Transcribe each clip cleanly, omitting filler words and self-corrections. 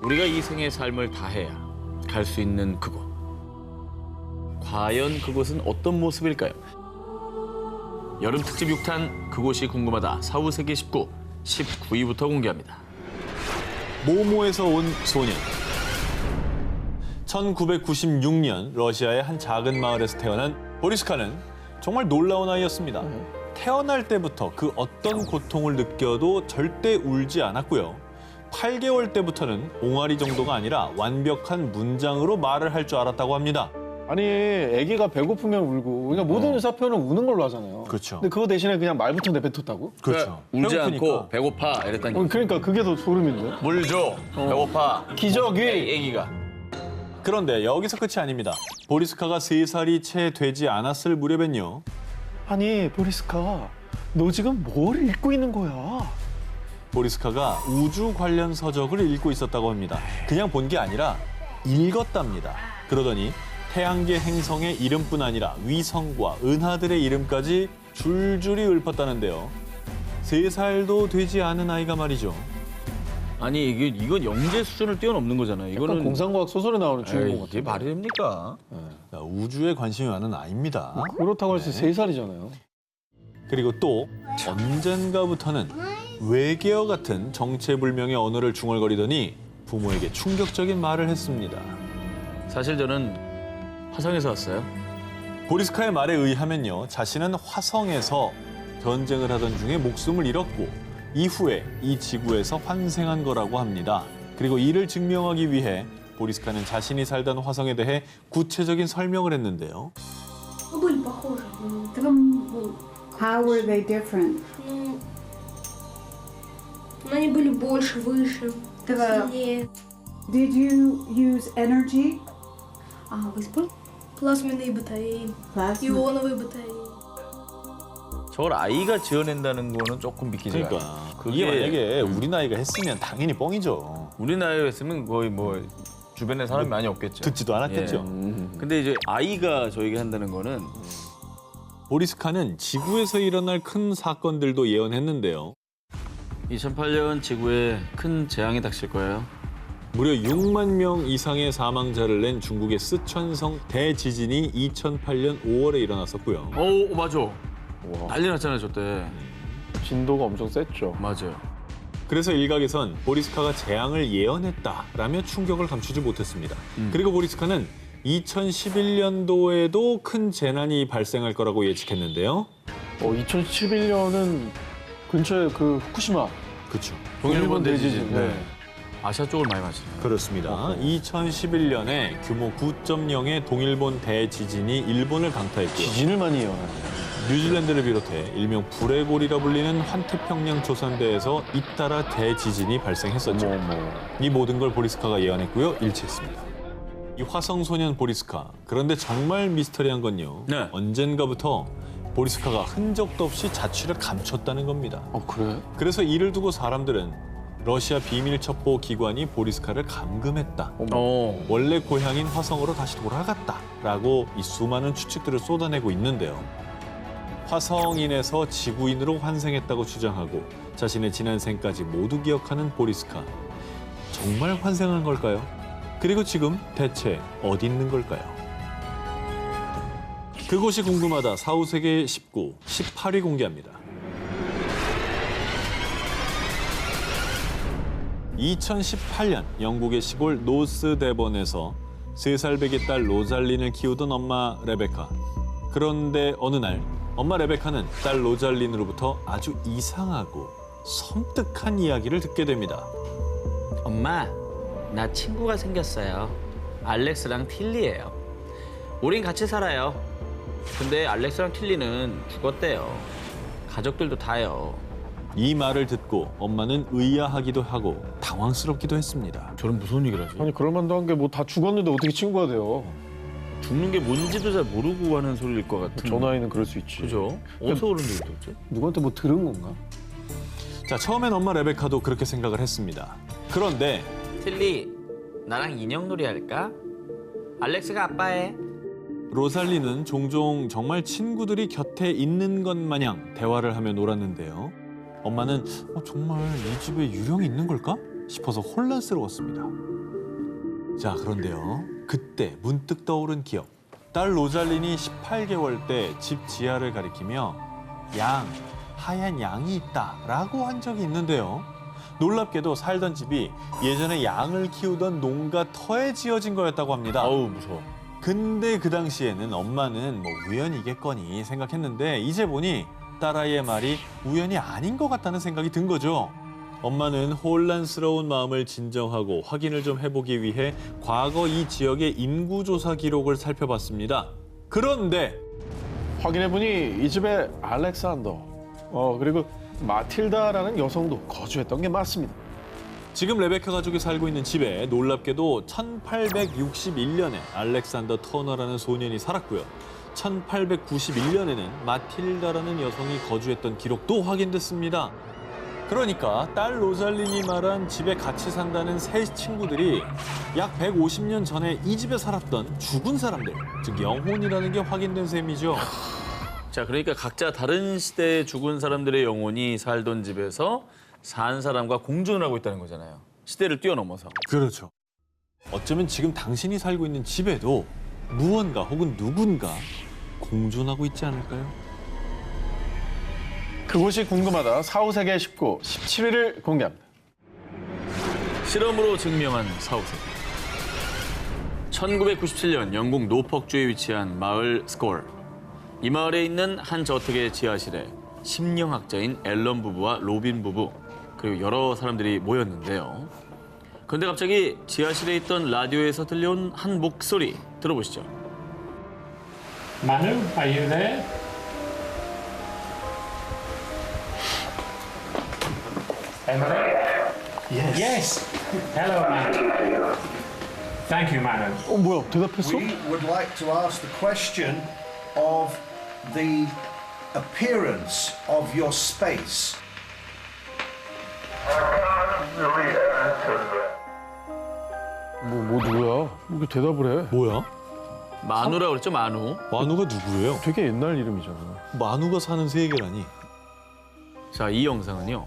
우리가 이 생의 삶을 다해야 갈 수 있는 그곳. 과연 그곳은 어떤 모습일까요? 여름 특집 6탄 그곳이 궁금하다. 사후세계 19, 19위부터 공개합니다. 모모에서 온 소년. 1996년 러시아의 한 작은 마을에서 태어난 보리스카는 정말 놀라운 아이였습니다. 태어날 때부터 그 어떤 고통을 느껴도 절대 울지 않았고요. 8개월 때부터는 옹알이 정도가 아니라 완벽한 문장으로 말을 할 줄 알았다고 합니다. 아니 아기가 배고프면 울고 그러니까 모든 의사 표현은 우는 걸로 하잖아요. 그렇죠. 근데 그거 대신에 그냥 말부터 내뱉었다고? 그렇죠. 울지 배고프니까. 않고 배고파 이랬다니. 그러니까 그게 더 소름인데. 물 줘. 배고파. 기저귀. 애기가. 그런데 여기서 끝이 아닙니다. 보리스카가 3살이 채 되지 않았을 무렵엔요. 아니 보리스카 너 지금 뭘 읽고 있는 거야? 보리스카가 우주 관련 서적을 읽고 있었다고 합니다. 그냥 본 게 아니라 읽었답니다. 그러더니 태양계 행성의 이름뿐 아니라 위성과 은하들의 이름까지 줄줄이 읊었다는데요. 3살도 되지 않은 아이가 말이죠. 아니 이건 영재 수준을 뛰어넘는 거잖아요. 이거는 이거는 공상과학 소설에 나오는 주인공 에이, 같은. 이게 말이 됩니까? 자, 우주에 관심이 많은 아이입니다. 그렇다고 해서 3살이잖아요. 그리고 또 언젠가부터는 외계어 같은 정체불명의 언어를 중얼거리더니 부모에게 충격적인 말을 했습니다. 사실 저는 화성에서 왔어요. 보리스카의 말에 의하면요, 자신은 화성에서 전쟁을 하던 중에 목숨을 잃었고 이후에 이 지구에서 환생한 거라고 합니다. 그리고 이를 증명하기 위해 보리스카는 자신이 살던 화성에 대해 구체적인 설명을 했는데요. Ну, были похожи. Ты вам был. How were they different? Ну, они были больше, выше, Да. сильнее. Did you use energy? А, вы спали? Плазменные батареи, Plasma. ионовые батареи. 저걸 아이가 지어낸다는 거는 조금 믿기지가 않아요. 그러니까 그게 이게 만약에 우리 나이가 했으면 당연히 뻥이죠. 우리 나이였으면 거의 뭐 주변에 사람이 많이 없겠죠. 듣지도 않았겠죠. 근데 이제 아이가 저에게 한다는 거는 보리스카는 지구에서 일어날 큰 사건들도 예언했는데요. 2008년 지구에 큰 재앙이 닥칠 거예요. 무려 6만 명 이상의 사망자를 낸 중국의 쓰촨성 대지진이 2008년 5월에 일어났었고요. 오 맞아. 난리 났잖아요 저 때. 진도가 엄청 셌죠. 맞아요. 그래서 일각에선 보리스카가 재앙을 예언했다라며 충격을 감추지 못했습니다. 그리고 보리스카는 2011년도에도 큰 재난이 발생할 거라고 예측했는데요. 2011년은 근처에 그 후쿠시마 그렇죠. 동일본 대지진. 네. 아시아 쪽을 많이 맞추네요. 그렇습니다. 2011년에 규모 9.0의 동일본 대지진이 일본을 강타했고요. 지진을 많이 예언하네요. 뉴질랜드를 비롯해 일명 불의 골이라 불리는 환태평양 조선대에서 잇따라 대지진이 발생했었죠. 이 모든 걸 보리스카가 예언했고요. 일치했습니다. 이 화성소년 보리스카. 그런데 정말 미스터리한 건요. 네. 언젠가부터 보리스카가 흔적도 없이 자취를 감췄다는 겁니다. 그래? 그래서 이를 두고 사람들은 러시아 비밀 첩보 기관이 보리스카를 감금했다. 원래 고향인 화성으로 다시 돌아갔다라고 이 수많은 추측들을 쏟아내고 있는데요. 화성인에서 지구인으로 환생했다고 주장하고 자신의 지난 생까지 모두 기억하는 보리스카. 정말 환생한 걸까요? 그리고 지금 대체 어디 있는 걸까요? 그곳이 궁금하다. 사후세계 19, 18위 공개합니다. 2018년 영국의 시골 노스데번에서 3살 배기 딸 로잘린을 키우던 엄마 레베카. 그런데 어느 날 엄마 레베카는 딸 로잘린으로부터 아주 이상하고 섬뜩한 이야기를 듣게 됩니다. 엄마, 나 친구가 생겼어요. 알렉스랑 틸리예요. 우린 같이 살아요. 근데 알렉스랑 틸리는 죽었대요. 가족들도 다요. 이 말을 듣고 엄마는 의아하기도 하고 당황스럽기도 했습니다. 저는 무슨 얘기를 하지? 아니 그럴 만도 한 게 뭐 다 죽었는데 어떻게 친구가 돼요? 죽는 게 뭔지도 잘 모르고 하는 소리일 것 같은. 저 나이는 그럴 수 있지. 그죠? 어디서 그런 얘기 듣지? 누구한테 뭐 들은 건가? 자, 처음엔 엄마 레베카도 그렇게 생각을 했습니다. 그런데 틸리, 나랑 인형놀이 할까? 알렉스가 아빠해. 로살리는 종종 정말 친구들이 곁에 있는 것 마냥 대화를 하며 놀았는데요. 엄마는 정말 이 집에 유령이 있는 걸까 싶어서 혼란스러웠습니다. 자, 그런데요. 그때 문득 떠오른 기억. 딸 로잘린이 18개월 때 집 지하를 가리키며 하얀 양이 있다라고 한 적이 있는데요. 놀랍게도 살던 집이 예전에 양을 키우던 농가 터에 지어진 거였다고 합니다. 아우 무서워. 근데 그 당시에는 엄마는 뭐 우연이겠거니 생각했는데 이제 보니 딸아이의 말이 우연이 아닌 것 같다는 생각이 든 거죠. 엄마는 혼란스러운 마음을 진정하고 확인을 좀 해보기 위해 과거 이 지역의 인구조사 기록을 살펴봤습니다. 그런데 확인해보니 이 집에 알렉산더, 그리고 마틸다라는 여성도 거주했던 게 맞습니다. 지금 레베카 가족이 살고 있는 집에 놀랍게도 1861년에 알렉산더 터너라는 소년이 살았고요. 1891년에는 마틸다라는 여성이 거주했던 기록도 확인됐습니다. 그러니까 딸 로잘린이 말한 집에 같이 산다는 세 친구들이 약 150년 전에 이 집에 살았던 죽은 사람들, 즉 영혼이라는 게 확인된 셈이죠. 자, 그러니까 각자 다른 시대에 죽은 사람들의 영혼이 살던 집에서 산 사람과 공존을 하고 있다는 거잖아요. 시대를 뛰어넘어서. 그렇죠. 어쩌면 지금 당신이 살고 있는 집에도 무언가 혹은 누군가 공존하고 있지 않을까요? 그곳이 궁금하다. 사후세계 19, 17위를 공개합니다. 실험으로 증명한 사후세계. 1997년 영국 노퍽주에 위치한 마을 스콜. 이 마을에 있는 한 저택의 지하실에 심령학자인 앨런 부부와 로빈 부부 그리고 여러 사람들이 모였는데요. 그런데 갑자기 지하실에 있던 라디오에서 들려온 한 목소리 들어보시죠. Manu, are you there? Emily? Yes. Hello, Manu. Thank you, Manu. 뭐야, 대답했어? We would like to ask the question of the appearance of your space. 누구야? 이렇게 대답을 해. 뭐야? 마누라고 그랬죠, 마누. 마누가 누구예요? 되게 옛날 이름이잖아. 마누가 사는 세계라니. 자, 이 영상은요.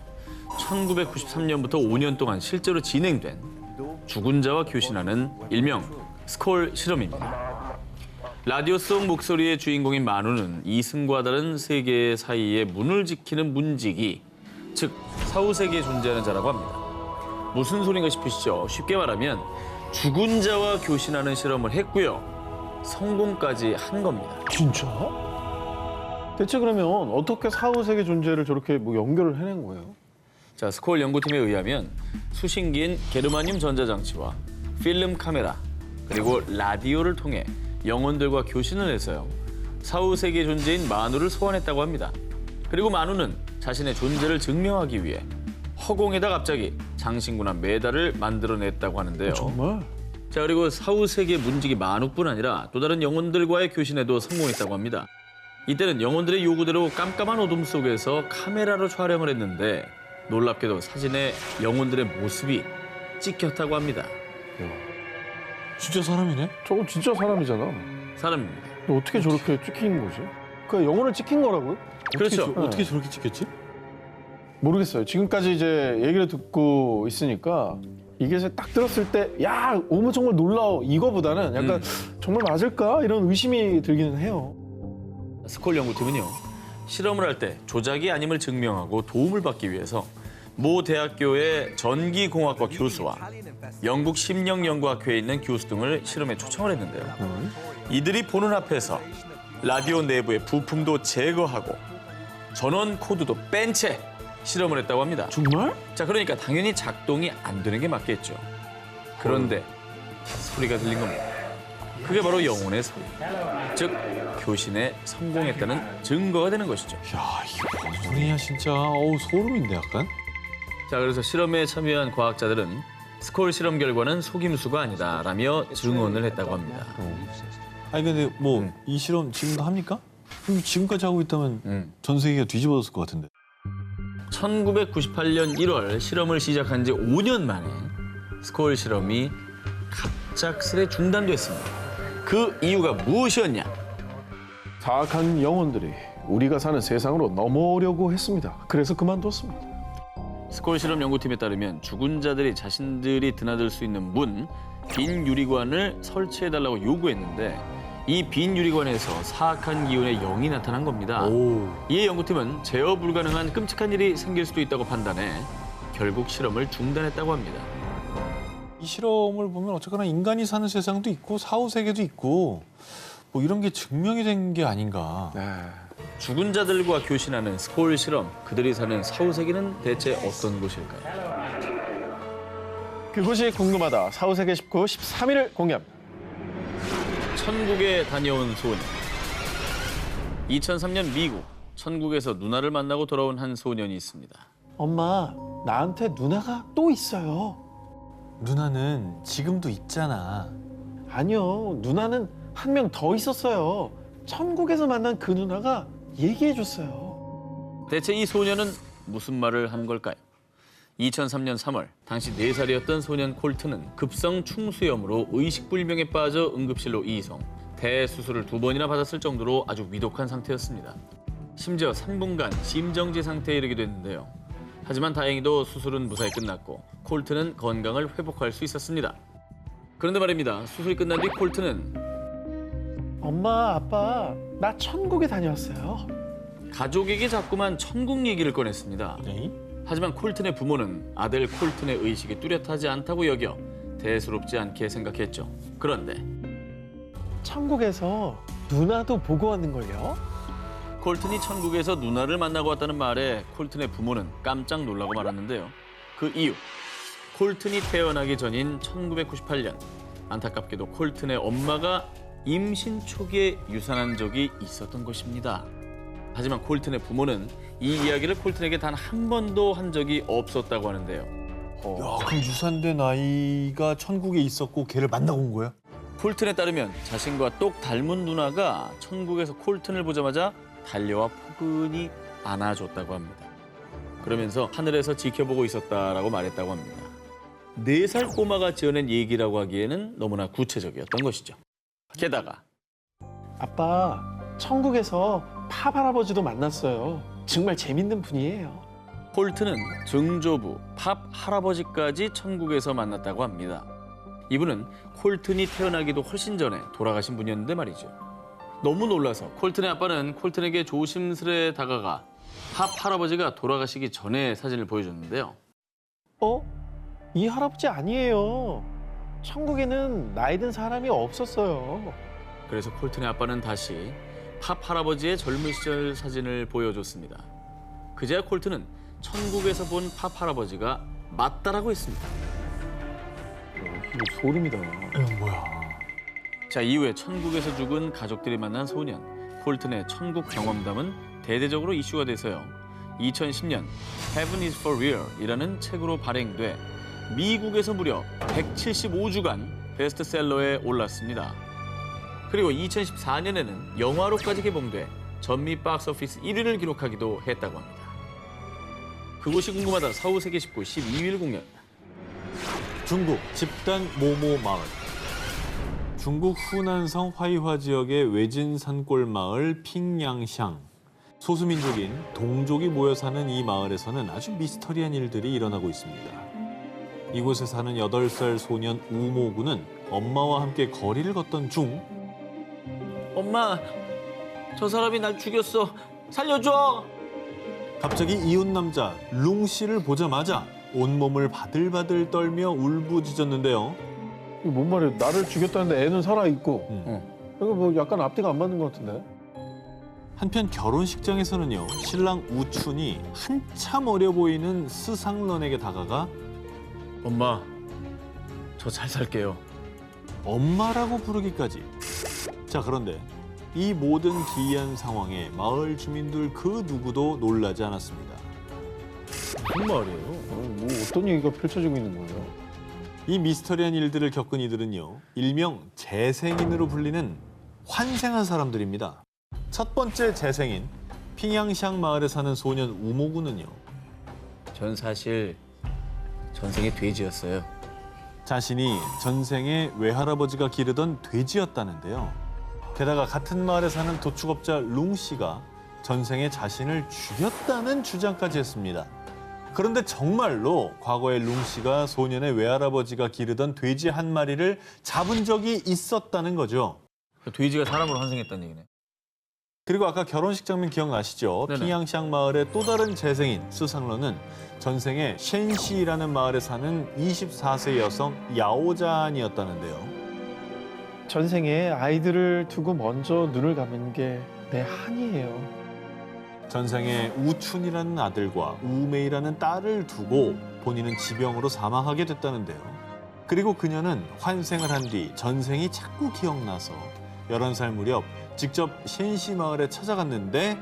1993년부터 5년 동안 실제로 진행된 죽은 자와 교신하는 일명 스콜 실험입니다. 라디오 속 목소리의 주인공인 마누는 이승과 다른 세계 사이의 문을 지키는 문지기, 즉 사후세계에 존재하는 자라고 합니다. 무슨 소린가 싶으시죠? 쉽게 말하면 죽은 자와 교신하는 실험을 했고요. 성공까지 한 겁니다. 진짜? 대체 그러면 어떻게 사후세계 존재를 저렇게 뭐 연결을 해낸 거예요? 자, 스콜 연구팀에 의하면 수신기인 게르마늄 전자장치와 필름 카메라 그리고 라디오를 통해 영혼들과 교신을 해서요. 사후세계 존재인 마누를 소환했다고 합니다. 그리고 마누는 자신의 존재를 증명하기 위해 허공에다 갑자기 장신구나 메달을 만들어냈다고 하는데요. 정말? 자, 그리고 사후세계 문지기 마누뿐 아니라 또 다른 영혼들과의 교신에도 성공했다고 합니다. 이때는 영혼들의 요구대로 깜깜한 어둠 속에서 카메라로 촬영을 했는데 놀랍게도 사진에 영혼들의 모습이 찍혔다고 합니다. 진짜 사람이네? 저거 진짜 사람이잖아. 사람입니다. 근데 어떻게 저렇게 찍힌 거지? 그 영혼을 찍힌 거라고요? 그렇죠. 어떻게 저렇게 찍혔지? 모르겠어요. 지금까지 이제 얘기를 듣고 있으니까 이게 딱 들었을 때 야, 어머 정말 놀라워 이거보다는 약간 정말 맞을까? 이런 의심이 들기는 해요. 스콜 연구팀은요. 실험을 할 때 조작이 아님을 증명하고 도움을 받기 위해서 모 대학교의 전기공학과 교수와 영국 심령연구학회에 있는 교수 등을 실험에 초청을 했는데요. 이들이 보는 앞에서 라디오 내부의 부품도 제거하고 전원 코드도 뺀 채 실험을 했다고 합니다. 정말? 자, 그러니까 당연히 작동이 안 되는 게 맞겠죠. 그런데 소리가 들린 겁니다. 그게 바로 영혼의 소리. 즉, 교신에 성공했다는 증거가 되는 것이죠. 야, 이게 뭔 소리야 진짜. 어우, 소름인데 약간. 자, 그래서 실험에 참여한 과학자들은 스콜 실험 결과는 속임수가 아니다라며 증언을 했다고 합니다. 아니 근데 뭐 이 실험 지금도 합니까? 그럼 지금까지 하고 있다면 전 세계가 뒤집어졌을 것 같은데. 1998년 1월 실험을 시작한 지 5년 만에 스콜 실험이 갑작스레 중단됐습니다. 그 이유가 무엇이었냐? 사악한 영혼들이 우리가 사는 세상으로 넘어오려고 했습니다. 그래서 그만뒀습니다. 스콜 실험 연구팀에 따르면 죽은 자들이 자신들이 드나들 수 있는 문, 빈 유리관을 설치해달라고 요구했는데 이 빈 유리관에서 사악한 기운의 영이 나타난 겁니다. 이에 연구팀은 제어 불가능한 끔찍한 일이 생길 수도 있다고 판단해 결국 실험을 중단했다고 합니다. 이 실험을 보면 어쨌거나 인간이 사는 세상도 있고 사후세계도 있고 뭐 이런 게 증명이 된 게 아닌가. 죽은 자들과 교신하는 스콜 실험, 그들이 사는 사후세계는 대체 어떤 곳일까요? 그곳이 궁금하다. 사후세계 19, 13위를 공개합니다. 천국에 다녀온 소년. 2003년 미국, 천국에서 누나를 만나고 돌아온 한 소년이 있습니다. 엄마, 나한테 누나가 또 있어요. 누나는 지금도 있잖아. 아니요, 누나는 한 명 더 있었어요. 천국에서 만난 그 누나가 얘기해줬어요. 대체 이 소년은 무슨 말을 한 걸까요? 2003년 3월, 당시 4살이었던 소년 콜트는 급성 충수염으로 의식불명에 빠져 응급실로 이송. 대수술을 2번이나 받았을 정도로 아주 위독한 상태였습니다. 심지어 3분간 심정지 상태에 이르기도 했는데요. 하지만 다행히도 수술은 무사히 끝났고 콜트는 건강을 회복할 수 있었습니다. 그런데 말입니다. 수술이 끝난 뒤 콜트는 엄마, 아빠, 나 천국에 다녀왔어요. 가족에게 자꾸만 천국 얘기를 꺼냈습니다. 에이? 하지만 콜튼의 부모는 아들 콜튼의 의식이 뚜렷하지 않다고 여겨 대수롭지 않게 생각했죠. 그런데 천국에서 누나도 보고 왔는걸요? 콜튼이 천국에서 누나를 만나고 왔다는 말에 콜튼의 부모는 깜짝 놀라고 말았는데요. 그 이유, 콜튼이 태어나기 전인 1998년 안타깝게도 콜튼의 엄마가 임신 초기에 유산한 적이 있었던 것입니다. 하지만 콜튼의 부모는 이 이야기를 콜튼에게 단 한 번도 한 적이 없었다고 하는데요. 야, 그럼 유산된 아이가 천국에 있었고 걔를 만나고 온 거야? 콜튼에 따르면 자신과 똑 닮은 누나가 천국에서 콜튼을 보자마자 달려와 포근히 안아줬다고 합니다. 그러면서 하늘에서 지켜보고 있었다라고 말했다고 합니다. 4살 꼬마가 지어낸 얘기라고 하기에는 너무나 구체적이었던 것이죠. 게다가 아빠, 천국에서 팝 할아버지도 만났어요. 정말 재밌는 분이에요. 콜튼은 증조부 팝 할아버지까지 천국에서 만났다고 합니다. 이분은 콜튼이 태어나기도 훨씬 전에 돌아가신 분이었는데 말이죠. 너무 놀라서 콜튼의 아빠는 콜튼에게 조심스레 다가가 팝 할아버지가 돌아가시기 전에 사진을 보여줬는데요. 이 할아버지 아니에요. 천국에는 나이 든 사람이 없었어요. 그래서 콜튼의 아빠는 다시 팝 할아버지의 젊은 시절 사진을 보여줬습니다. 그제야 콜튼은 천국에서 본 팝 할아버지가 맞다라고 했습니다. 이거 소름이다. 뭐야. 자, 이후에 천국에서 죽은 가족들이 만난 소년, 콜튼의 천국 경험담은 대대적으로 이슈가 돼서요. 2010년 Heaven is for Real이라는 책으로 발행돼 미국에서 무려 175주간 베스트셀러에 올랐습니다. 그리고 2014년에는 영화로까지 개봉돼 전미 박스오피스 1위를 기록하기도 했다고 합니다. 그곳이 궁금하다 사후세계 19 12위를 공개합니다. 중국 집단 모모 마을. 중국 후난성 화이화 지역의 외진 산골 마을 핑양샹. 소수민족인 동족이 모여 사는 이 마을에서는 아주 미스터리한 일들이 일어나고 있습니다. 이곳에 사는 8살 소년 우모군은 엄마와 함께 거리를 걷던 중 엄마, 저 사람이 날 죽였어. 살려줘. 갑자기 이웃 남자 룽 씨를 보자마자 온몸을 바들바들 떨며 울부짖었는데요. 이거 뭔 말이에요? 나를 죽였다는데 애는 살아있고. 이거 뭐 약간 앞뒤가 안 맞는 것 같은데? 한편 결혼식장에서는요. 신랑 우춘이 한참 어려 보이는 스상런에게 다가가 엄마, 저 잘 살게요. 엄마라고 부르기까지. 자, 그런데 이 모든 기이한 상황에 마을 주민들 그 누구도 놀라지 않았습니다. 무슨 말이에요? 뭐 어떤 얘기가 펼쳐지고 있는 거예요? 이 미스터리한 일들을 겪은 이들은요. 일명 재생인으로 불리는 환생한 사람들입니다. 첫 번째 재생인 핑양샹 마을에 사는 소년 우모군은요. 전 사실 전생에 돼지였어요. 자신이 전생에 외할아버지가 기르던 돼지였다는데요. 게다가 같은 마을에 사는 도축업자 룽 씨가 전생에 자신을 죽였다는 주장까지 했습니다. 그런데 정말로 과거에 룽 씨가 소년의 외할아버지가 기르던 돼지 한 마리를 잡은 적이 있었다는 거죠. 돼지가 사람으로 환생했다는 얘기네. 그리고 아까 결혼식 장면 기억나시죠? 네네. 핑양샹 마을의 또 다른 재생인 스상러는 전생에 셴시라는 마을에 사는 24세 여성 야오잔이었다는데요. 전생에 아이들을 두고 먼저 눈을 감은 게 내 한이에요. 전생에 우춘이라는 아들과 우메이라는 딸을 두고 본인은 지병으로 사망하게 됐다는데요. 그리고 그녀는 환생을 한 뒤 전생이 자꾸 기억나서 11살 무렵 직접 셴시 마을에 찾아갔는데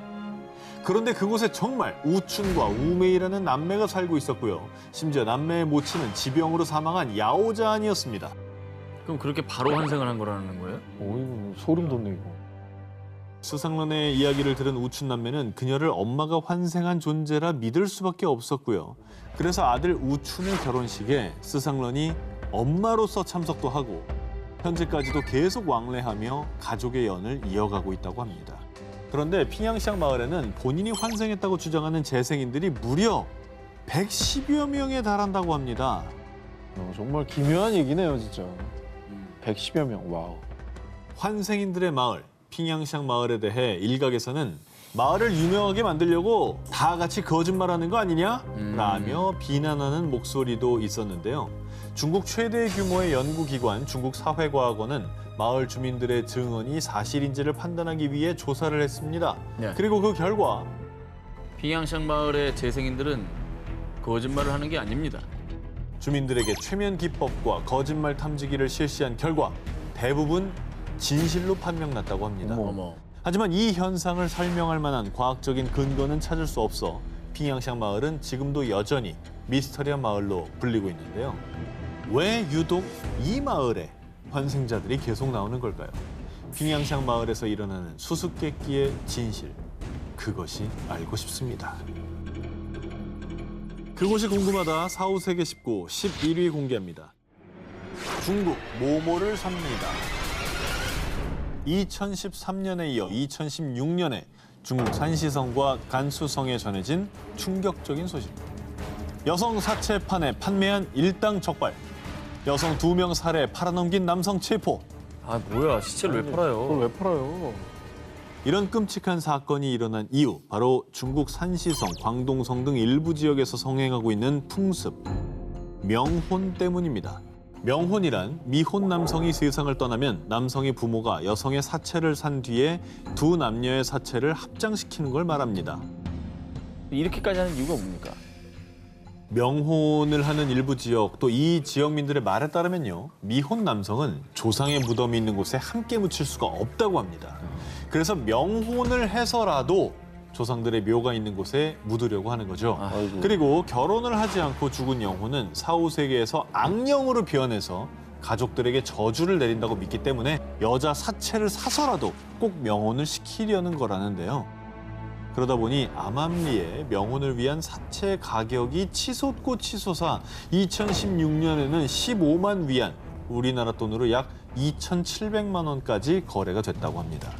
그런데 그곳에 정말 우춘과 우메이라는 남매가 살고 있었고요. 심지어 남매의 모친은 지병으로 사망한 야오잔이었습니다. 그럼 그렇게 바로 환생을 한 거라는 거예요? 어이구, 소름 돋네, 이거. 스상런의 이야기를 들은 우춘 남매는 그녀를 엄마가 환생한 존재라 믿을 수밖에 없었고요. 그래서 아들 우춘의 결혼식에 스상런이 엄마로서 참석도 하고 현재까지도 계속 왕래하며 가족의 연을 이어가고 있다고 합니다. 그런데 핑양샹 마을에는 본인이 환생했다고 주장하는 재생인들이 무려 110여 명에 달한다고 합니다. 정말 기묘한 얘기네요, 진짜. 110여 명, 와우. 환생인들의 마을, 핑양샹 마을에 대해 일각에서는 마을을 유명하게 만들려고 다 같이 거짓말하는 거 아니냐? 라며 비난하는 목소리도 있었는데요. 중국 최대 규모의 연구기관 중국사회과학원은 마을 주민들의 증언이 사실인지를 판단하기 위해 조사를 했습니다. 네. 그리고 그 결과 핑양샹 마을의 재생인들은 거짓말을 하는 게 아닙니다. 주민들에게 최면 기법과 거짓말 탐지기를 실시한 결과 대부분 진실로 판명났다고 합니다. 어머. 하지만 이 현상을 설명할 만한 과학적인 근거는 찾을 수 없어 핑양샹 마을은 지금도 여전히 미스터리한 마을로 불리고 있는데요. 왜 유독 이 마을에 환생자들이 계속 나오는 걸까요? 핑양샹 마을에서 일어나는 수수께끼의 진실, 그것이 알고 싶습니다. 그곳이 궁금하다 4호세계 19 11위 공개합니다. 중국 모모를 삽니다. 2013년에 이어 2016년에 중국 산시성과 간수성에 전해진 충격적인 소식. 여성 사체판에 판매한 일당 적발. 여성 2명 살해 팔아넘긴 남성 체포. 아 뭐야, 시체를 왜 팔아요? 그걸 왜 팔아요? 이런 끔찍한 사건이 일어난 이유, 바로 중국 산시성, 광동성 등 일부 지역에서 성행하고 있는 풍습, 명혼 때문입니다. 명혼이란 미혼 남성이 세상을 떠나면 남성의 부모가 여성의 사체를 산 뒤에 두 남녀의 사체를 합장시키는 걸 말합니다. 이렇게까지 하는 이유가 뭡니까? 명혼을 하는 일부 지역, 또 이 지역민들의 말에 따르면요, 미혼 남성은 조상의 무덤이 있는 곳에 함께 묻힐 수가 없다고 합니다. 그래서 명혼을 해서라도 조상들의 묘가 있는 곳에 묻으려고 하는 거죠. 그리고 결혼을 하지 않고 죽은 영혼은 4, 5세계에서 악령으로 변해서 가족들에게 저주를 내린다고 믿기 때문에 여자 사체를 사서라도 꼭 명혼을 시키려는 거라는데요. 그러다 보니 암암리에 명혼을 위한 사체 가격이 치솟고 치솟아 2016년에는 15만 위안, 우리나라 돈으로 약 2,700만 원까지 거래가 됐다고 합니다.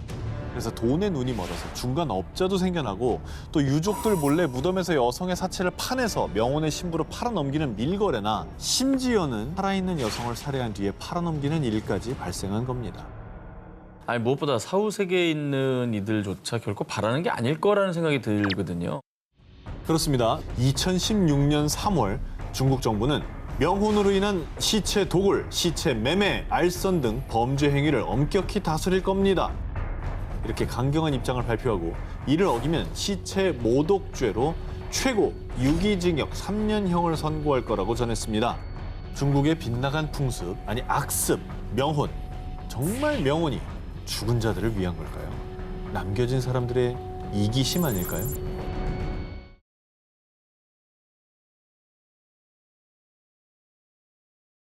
그래서 돈에 눈이 멀어서 중간 업자도 생겨나고 또 유족들 몰래 무덤에서 여성의 사체를 파내서 명혼의 신부로 팔아넘기는 밀거래나 심지어는 살아있는 여성을 살해한 뒤에 팔아넘기는 일까지 발생한 겁니다. 아니 무엇보다 사후세계에 있는 이들조차 결코 바라는 게 아닐 거라는 생각이 들거든요. 그렇습니다. 2016년 3월 중국 정부는 명혼으로 인한 시체 도굴, 시체 매매, 알선 등 범죄 행위를 엄격히 다스릴 겁니다. 이렇게 강경한 입장을 발표하고 이를 어기면 시체 모독죄로 최고 유기징역 3년형을 선고할 거라고 전했습니다. 중국의 빗나간 풍습, 아니 악습, 명혼, 정말 명혼이 죽은 자들을 위한 걸까요? 남겨진 사람들의 이기심 아닐까요?